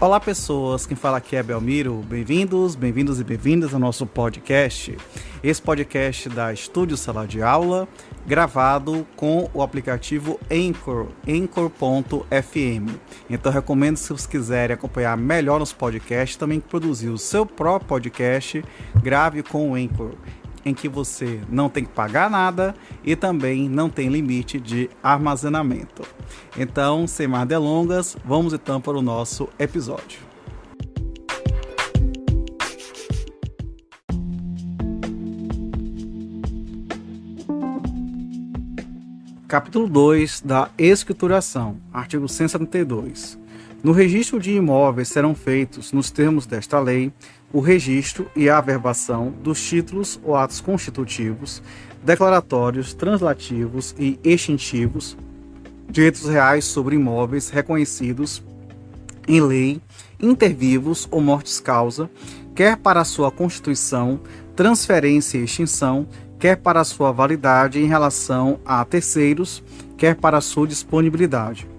Olá pessoas, quem fala aqui é Belmiro, bem-vindos e bem-vindas ao nosso podcast. Esse podcast da Estúdio Sala de Aula, gravado com o aplicativo Anchor, Anchor.fm. Então recomendo, se vocês quiserem acompanhar melhor nos podcasts, também produzir o seu próprio podcast, grave com o Anchor, em que você não tem que pagar nada e também não tem limite de armazenamento. Então, sem mais delongas, vamos então para o nosso episódio. Capítulo 2 da Escrituração, artigo 172. No registro de imóveis serão feitos, nos termos desta lei, o registro e a averbação dos títulos ou atos constitutivos, declaratórios, translativos e extintivos, direitos reais sobre imóveis reconhecidos em lei, intervivos ou mortis-causa, quer para sua constituição, transferência e extinção, quer para sua validade em relação a terceiros, quer para sua disponibilidade.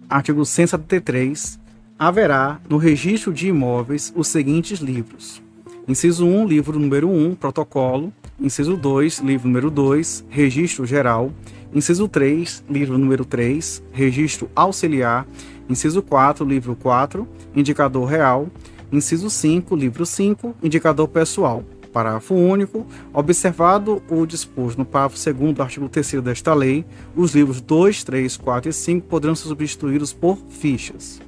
Artigo 173. Haverá no registro de imóveis os seguintes livros: inciso 1, livro número 1, protocolo; inciso 2, livro número 2, registro geral; inciso 3, livro número 3, registro auxiliar; inciso 4, livro 4, indicador real; inciso 5, livro 5, indicador pessoal. Parágrafo único. Observado o disposto no parágrafo 2º do artigo 3º desta lei, os livros 2, 3, 4 e 5 poderão ser substituídos por fichas.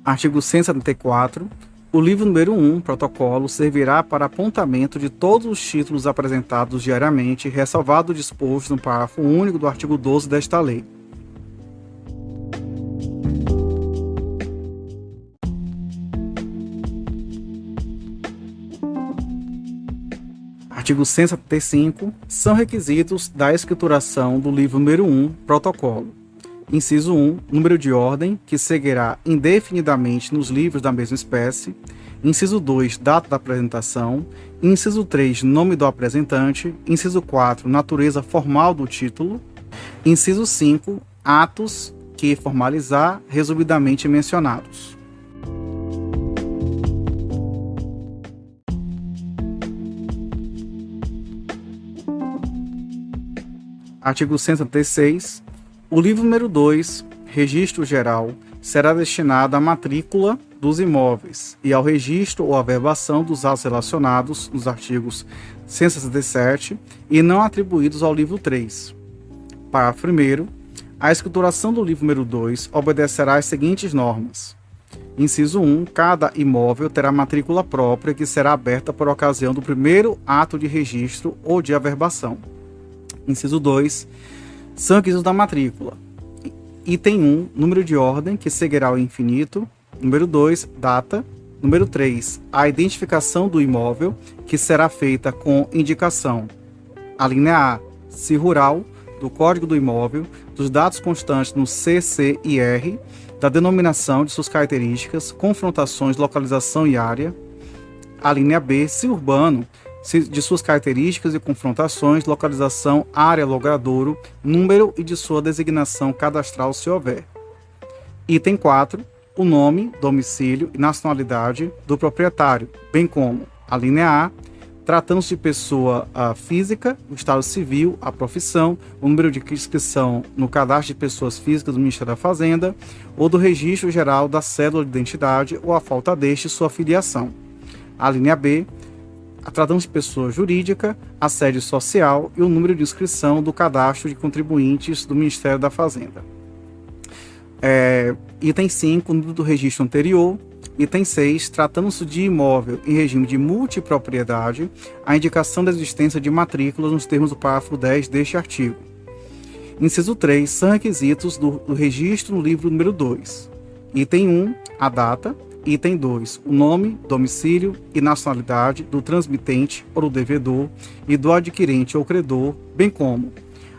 Artigo 174. O livro número 1, protocolo, servirá para apontamento de todos os títulos apresentados diariamente, ressalvado o disposto no parágrafo único do artigo 12 desta lei. Artigo 175. São requisitos da escrituração do livro número 1, protocolo: inciso 1, número de ordem, que seguirá indefinidamente nos livros da mesma espécie; inciso 2, data da apresentação; inciso 3, nome do apresentante; inciso 4, natureza formal do título; inciso 5, atos que formalizar, resumidamente mencionados. Artigo 176. O livro número 2, registro geral, será destinado à matrícula dos imóveis e ao registro ou averbação dos atos relacionados nos artigos 167 e não atribuídos ao livro 3. Parágrafo 1º. A escrituração do livro número 2 obedecerá às seguintes normas. Inciso 1. Cada imóvel terá matrícula própria que será aberta por ocasião do primeiro ato de registro ou de averbação. Inciso 2. São requisitos da matrícula: item 1, número de ordem, que seguirá ao infinito; número 2, data; número 3, a identificação do imóvel, que será feita com indicação: a linha A, se rural, do código do imóvel, dos dados constantes no CCIR, da denominação de suas características, confrontações, localização e área; a linha B, se urbano, de suas características e confrontações, localização, área, logradouro, número e de sua designação cadastral, se houver. Item 4. O nome, domicílio e nacionalidade do proprietário, bem como a linha A, tratando-se de pessoa física, o estado civil, a profissão, o número de inscrição no cadastro de pessoas físicas do Ministério da Fazenda ou do registro geral da cédula de identidade ou, a falta deste, sua filiação. A linha B, tratando-se de pessoa jurídica, a sede social e o número de inscrição do cadastro de contribuintes do Ministério da Fazenda. Item 5, número do registro anterior. Item 6, tratando-se de imóvel em regime de multipropriedade, a indicação da existência de matrículas nos termos do parágrafo 10 deste artigo. Inciso 3, são requisitos do registro no livro número 2. Item 1, a data. Item 2, o nome, domicílio e nacionalidade do transmitente ou do devedor e do adquirente ou credor, bem como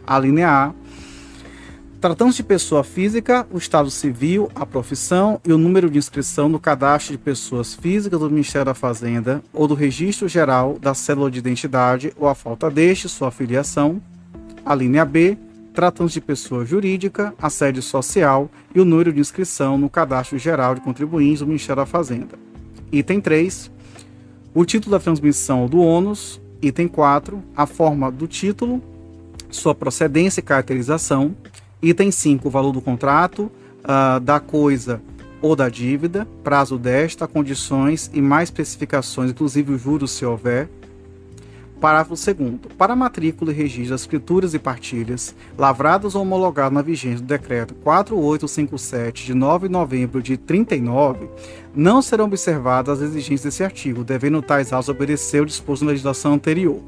a linha A, Tratando-se de pessoa física, o estado civil, a profissão e o número de inscrição no cadastro de pessoas físicas do Ministério da Fazenda ou do Registro Geral da Cédula de Identidade ou a falta deste, sua filiação. A linha B, tratando-se de pessoa jurídica, a sede social e o número de inscrição no Cadastro Geral de Contribuintes do Ministério da Fazenda. Item 3, o título da transmissão ou do ônus. Item 4, a forma do título, sua procedência e caracterização. Item 5, o valor do contrato, da coisa ou da dívida, prazo desta, condições e mais especificações, inclusive os juros se houver. Parágrafo 2º. Para matrícula e registro das escrituras e partilhas, lavradas ou homologadas na vigência do Decreto 4857, de 9 de novembro de 39, não serão observadas as exigências desse artigo, devendo tais autos obedecer o disposto na legislação anterior.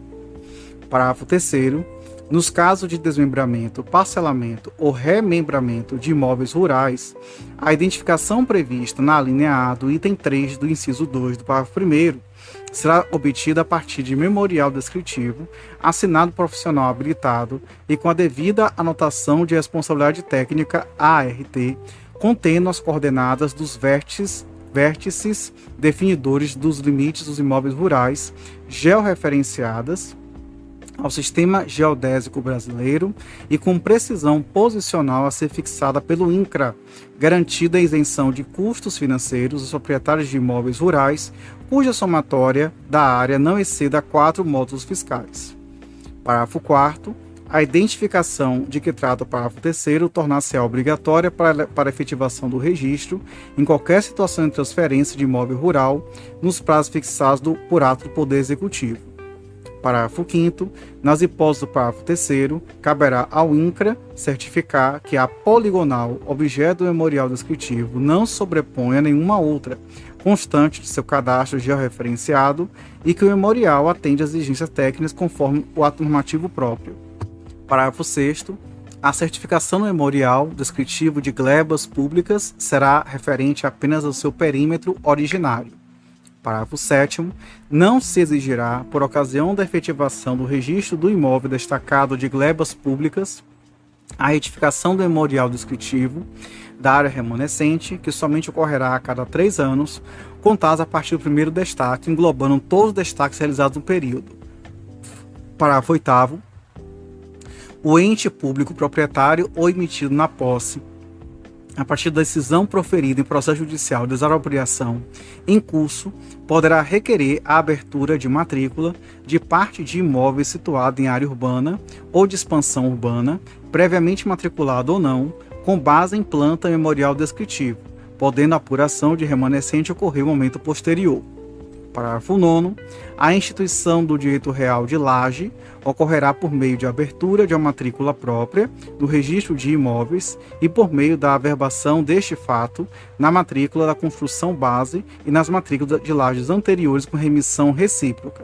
Parágrafo 3º. Nos casos de desmembramento, parcelamento ou remembramento de imóveis rurais, a identificação prevista na linha A do item 3 do inciso 2 do parágrafo 1º será obtida a partir de memorial descritivo, assinado profissional habilitado e com a devida anotação de responsabilidade técnica ART, contendo as coordenadas dos vértices definidores dos limites dos imóveis rurais, georreferenciadas ao Sistema Geodésico Brasileiro e com precisão posicional a ser fixada pelo INCRA, garantida a isenção de custos financeiros dos proprietários de imóveis rurais, cuja somatória da área não exceda 4 módulos fiscais. Parágrafo 4º. A identificação de que trata o parágrafo 3º tornar-se-á obrigatória para a efetivação do registro em qualquer situação de transferência de imóvel rural nos prazos fixados por ato do Poder Executivo. Parágrafo 5º. Nas hipóteses do parágrafo 3º, caberá ao INCRA certificar que a poligonal objeto do memorial descritivo não se sobrepõe a nenhuma outra, constante de seu cadastro georreferenciado e que o memorial atende às exigências técnicas conforme o ato normativo próprio. Parágrafo 6º. A certificação do memorial descritivo de glebas públicas será referente apenas ao seu perímetro originário. Parágrafo 7º. Não se exigirá, por ocasião da efetivação do registro do imóvel destacado de glebas públicas, a retificação do memorial descritivo da área remanescente, que somente ocorrerá a cada 3 anos, contados a partir do primeiro destaque, englobando todos os destaques realizados no período. Parágrafo 8º. O ente público proprietário ou emitido na posse, a partir da decisão proferida em processo judicial de desapropriação em curso, poderá requerer a abertura de matrícula de parte de imóvel situado em área urbana ou de expansão urbana, previamente matriculado ou não, com base em planta memorial descritivo, podendo a apuração de remanescente ocorrer em momento posterior. Parágrafo 9º. A instituição do direito real de laje ocorrerá por meio de abertura de uma matrícula própria do registro de imóveis e por meio da averbação deste fato na matrícula da construção base e nas matrículas de lajes anteriores com remissão recíproca.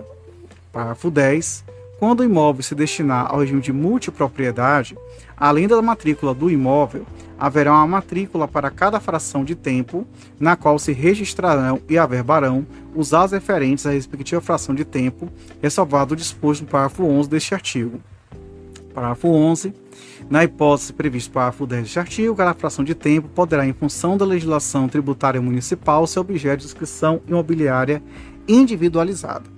Parágrafo 10. Quando o imóvel se destinar ao regime de multipropriedade, além da matrícula do imóvel, haverá uma matrícula para cada fração de tempo, na qual se registrarão e averbarão os atos referentes à respectiva fração de tempo, ressalvado o disposto no parágrafo 11 deste artigo. Parágrafo 11. Na hipótese prevista no parágrafo 10 deste artigo, cada fração de tempo poderá, em função da legislação tributária municipal, ser objeto de inscrição imobiliária individualizada.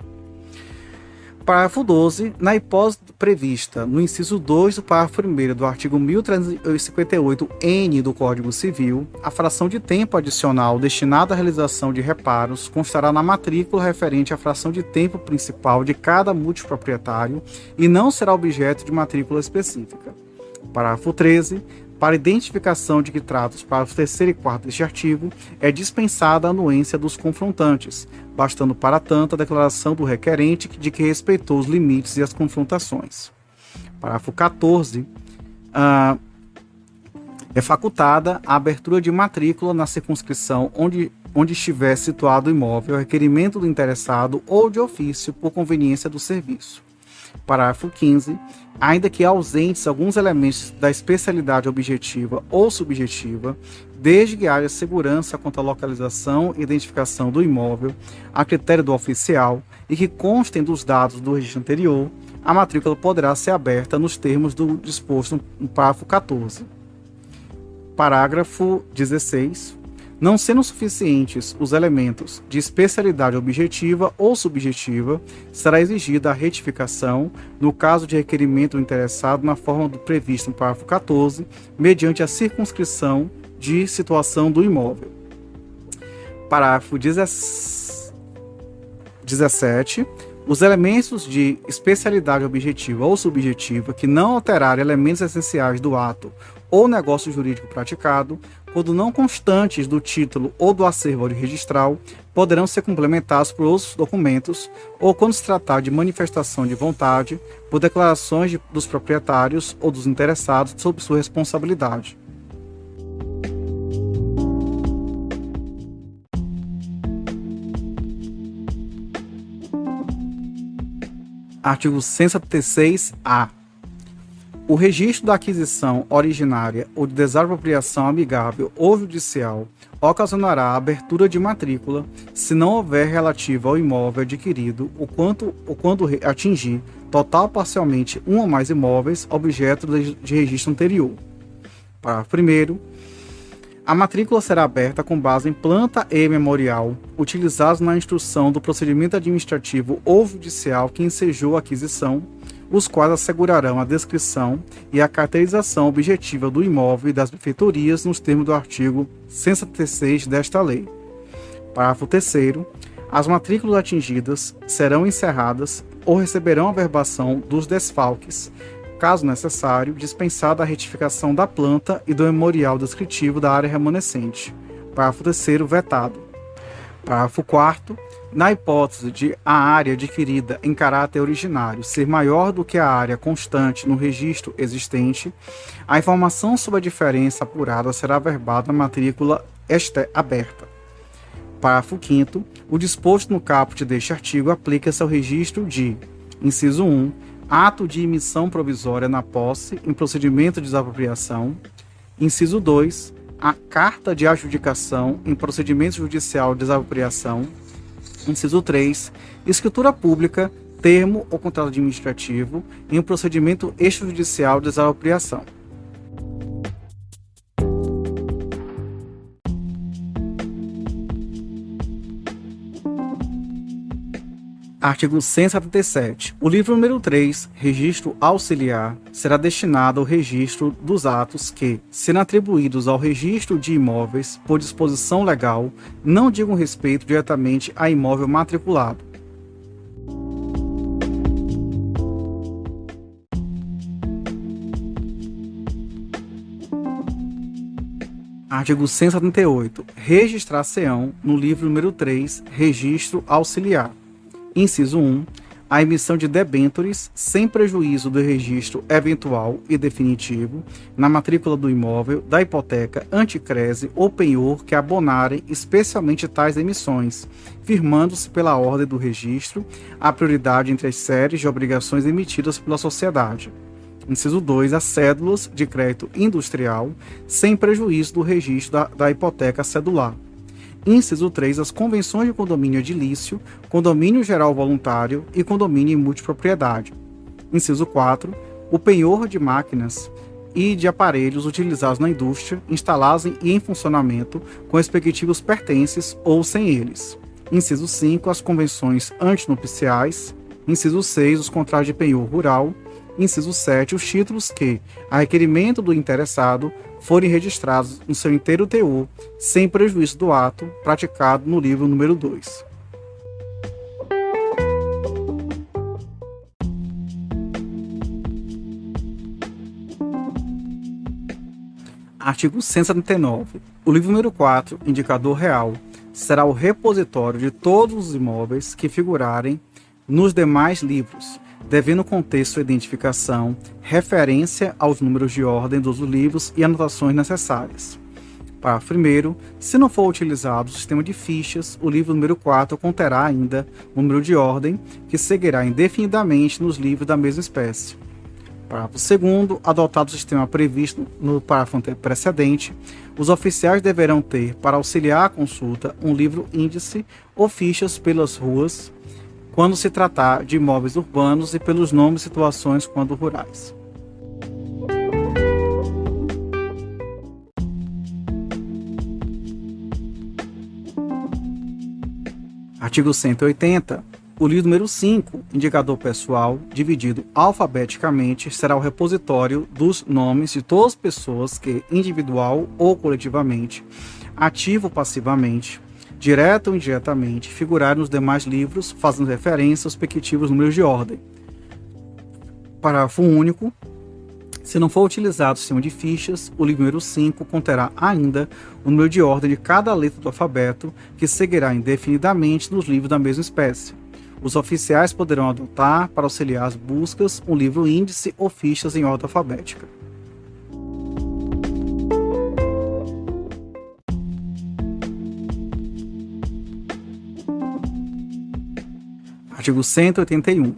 Parágrafo 12. Na hipótese prevista no inciso 2 do parágrafo 1º do artigo 1358-N do Código Civil, a fração de tempo adicional destinada à realização de reparos constará na matrícula referente à fração de tempo principal de cada multiproprietário e não será objeto de matrícula específica. Parágrafo 13. Para identificação de que trata os parágrafos 3º e 4º deste artigo, é dispensada a anuência dos confrontantes, bastando para tanto a declaração do requerente de que respeitou os limites e as confrontações. Parágrafo 14. É facultada a abertura de matrícula na circunscrição onde estiver situado o imóvel, a requerimento do interessado ou de ofício por conveniência do serviço. Parágrafo 15. Ainda que ausentes alguns elementos da especialidade objetiva ou subjetiva, desde que haja segurança quanto à localização e identificação do imóvel, a critério do oficial, e que constem dos dados do registro anterior, a matrícula poderá ser aberta nos termos do disposto no parágrafo 14. Parágrafo 16. Não sendo suficientes os elementos de especialidade objetiva ou subjetiva, será exigida a retificação, no caso de requerimento do interessado, na forma do previsto no parágrafo 14, mediante a circunscrição de situação do imóvel. Parágrafo 17. Os elementos de especialidade objetiva ou subjetiva que não alterarem elementos essenciais do ato ou negócio jurídico praticado, quando não constantes do título ou do acervo registral, poderão ser complementados por outros documentos ou, quando se tratar de manifestação de vontade, por declarações dos proprietários ou dos interessados sob sua responsabilidade. Artigo 176-A. O registro da aquisição originária ou de desapropriação amigável ou judicial ocasionará a abertura de matrícula se não houver relativa ao imóvel adquirido ou quando atingir total ou parcialmente um ou mais imóveis objeto de registro anterior. Parágrafo 1º. A matrícula será aberta com base em planta e memorial utilizados na instrução do procedimento administrativo ou judicial que ensejou a aquisição, os quais assegurarão a descrição e a caracterização objetiva do imóvel e das benfeitorias nos termos do artigo 176 desta lei. Parágrafo 3º. As matrículas atingidas serão encerradas ou receberão a averbação dos desfalques, caso necessário, dispensada a retificação da planta e do memorial descritivo da área remanescente. Parágrafo 3º vetado. Parágrafo 4º. Na hipótese de a área adquirida em caráter originário ser maior do que a área constante no registro existente, a informação sobre a diferença apurada será averbada na matrícula aberta. Parágrafo 5º. O disposto no caput deste artigo aplica-se ao registro de: inciso 1, ato de emissão provisória na posse em procedimento de desapropriação; inciso 2, a carta de adjudicação em procedimento judicial de desapropriação; inciso 3, escritura pública, termo ou contrato administrativo em um procedimento extrajudicial de desapropriação. Artigo 177. O livro número 3, registro auxiliar, será destinado ao registro dos atos que, sendo atribuídos ao registro de imóveis por disposição legal, não digam respeito diretamente a imóvel matriculado. Artigo 178. Registrar-se-ão no livro número 3, registro auxiliar. Inciso 1. A emissão de debêntures, sem prejuízo do registro eventual e definitivo, na matrícula do imóvel, da hipoteca, anticrese ou penhor que abonarem especialmente tais emissões, firmando-se pela ordem do registro a prioridade entre as séries de obrigações emitidas pela sociedade. Inciso 2. As cédulas de crédito industrial, sem prejuízo do registro da hipoteca cedular. Inciso 3. As convenções de condomínio edilício, condomínio geral voluntário e condomínio em multipropriedade. Inciso 4. O penhor de máquinas e de aparelhos utilizados na indústria, instalados e em funcionamento, com respectivos pertences ou sem eles. Inciso 5. As convenções antinupciais. Inciso 6. Os contratos de penhor rural. Inciso 7. Os títulos que, a requerimento do interessado, forem registrados no seu inteiro teor, sem prejuízo do ato praticado no livro número 2. Artigo 179. O livro número 4, indicador real, será o repositório de todos os imóveis que figurarem nos demais livros, devendo conter sua identificação, referência aos números de ordem dos livros e anotações necessárias. Parágrafo 1º. Se não for utilizado o sistema de fichas, o livro número 4 conterá ainda o número de ordem, que seguirá indefinidamente nos livros da mesma espécie. Parágrafo 2º. Adotado o sistema previsto no parágrafo precedente, os oficiais deverão ter, para auxiliar a consulta, um livro índice ou fichas pelas ruas, quando se tratar de imóveis urbanos, e pelos nomes e situações quando rurais. Artigo 180. O livro número 5, indicador pessoal, dividido alfabeticamente, será o repositório dos nomes de todas as pessoas que, individual ou coletivamente, ativo ou passivamente, direto ou indiretamente, figuraram nos demais livros, fazendo referência aos respectivos números de ordem. Parágrafo único. Se não for utilizado o sistema de fichas, o livro número 5 conterá ainda o número de ordem de cada letra do alfabeto, que seguirá indefinidamente nos livros da mesma espécie. Os oficiais poderão adotar, para auxiliar as buscas, um livro índice ou fichas em ordem alfabética. Artigo 181.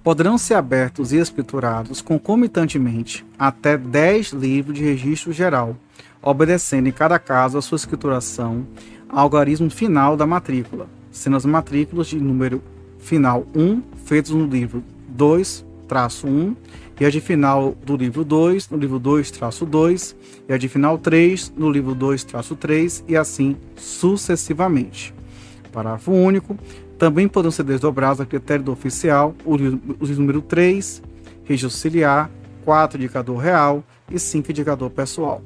Poderão ser abertos e escriturados concomitantemente até 10 livros de registro geral, obedecendo em cada caso a sua escrituração ao algarismo final da matrícula, sendo as matrículas de número final 1 feitas no livro 2-1 e a de final do livro 2 no livro 2-2 e a de final 3 no livro 2-3 e assim sucessivamente. Parágrafo único. Também poderão ser desdobrados a critério do oficial o livro número 3, registro auxiliar, 4, indicador real e 5, indicador pessoal.